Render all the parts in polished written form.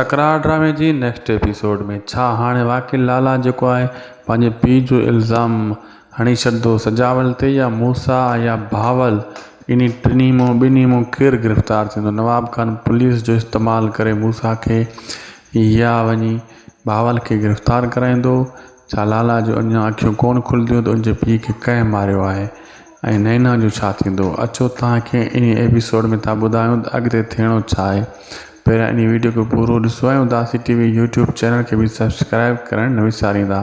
तकरार ड्रामे जी next episode में छा हाणे वाकई लाला जेको आहे पंहिंजे पीउ जो इल्ज़ाम हणी छॾंदो सजावल ते, या मूसा या भावल, इन टिनी मां ॿिन्ही मां केरु गिरफ़्तार थींदो? नवाब खान पुलिस जो इस्तेमालु करे मूसा खे या वञी भावल खे गिरफ़्तार कराईंदो? छा लाला जो अञा अखियूं कोन खुलंदियूं त उनजे पीउ खे कंहिं मारियो आहे? ऐं नैना जो छा थींदो? अचो तव्हांखे इन एपिसोड में था ॿुधायूं त अॻिते थियणो छा आहे। पहिरियां इन वीडियो को पूरो ॾिसो ऐं उदासी टीवी यूट्यूब चैनल के भी सब्सक्राइब करण न विसारींदा।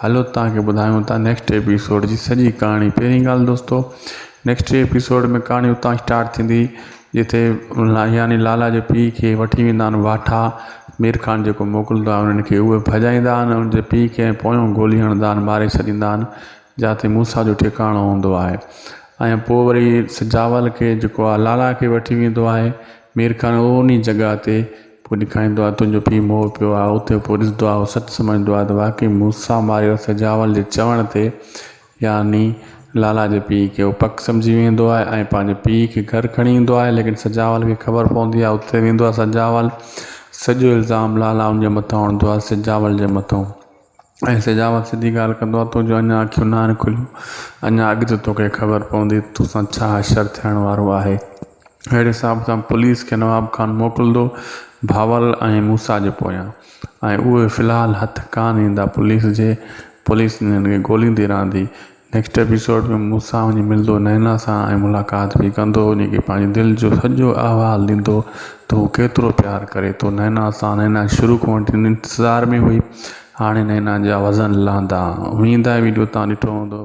हलो तव्हांखे ॿुधायूं था नेक्स्ट एपिसोड जी सॼी कहाणी। पहिरीं ॻाल्हि दोस्तों, नेक्स्ट एपिसोड में कहाणी उतां स्टार्ट थींदी जिते यानी लाला जे पीउ खे वठी वेंदा आहिनि वाठा। मीर खान जेको मोकिलींदो आहे उन्हनि खे, उहे भॼाईंदा आहिनि उनजे पीउ खे, पोयों गोली हणंदा आहिनि, मारे छॾींदा आहिनि जिते मूसा जो ठिकाणो हूंदो आहे। ऐं पोइ वरी सजावल खे जेको आहे लाला खे वठी वेंदो आहे मीर खान, उन जॻह ते पोइ ॾेखारींदो आहे तुंहिंजो पीउ मोह पियो आहे। उते पोइ ॾिसंदो आहे, उहो सच सम्झंदो आहे त वाकई मूसा मारियो सजावल जे चवण ते, यानी लाला जे पीउ खे। उहो पक सम्झी वेंदो आहे ऐं पंहिंजे पीउ खे घर खणी ईंदो आहे। लेकिन सजावल खे ख़बर पवंदी आहे, उते वेंदो आहे सजावल, सॼो इल्ज़ाम लाला उनजे मथां हणंदो आहे, सजावल जे मथां। ऐं सजावल सिधी ॻाल्हि कंदो आहे, तुंहिंजो अञा अखियूं न आहिनि खुलियूं, अञा अॻिते तोखे ख़बर पवंदी तोसां छा हशर थियण वारो आहे। अहिड़े हिसाब सां पुलिस खे नवाब खान मोकिलींदो भावल ऐं मूसा जे पोयां, ऐं उहे फ़िलहालु हथु कान ईंदा पुलिस जे। पुलिस हिननि खे ॻोल्हींदी रहंदी। नेक्स्ट एपिसोड में मूसा वञी मिलंदो नैना सां ऐं मुलाक़ात बि कंदो, उनखे पंहिंजे दिलि जो सॼो अहवालु ॾींदो त हू केतिरो प्यारु करे थो नैना सां। नैना शुरू खां वठी इंतज़ार में हुई, हाणे नैना जा वज़न लहंदा। उम्मीद आहे वीडियो तव्हां ॾिठो हूंदो।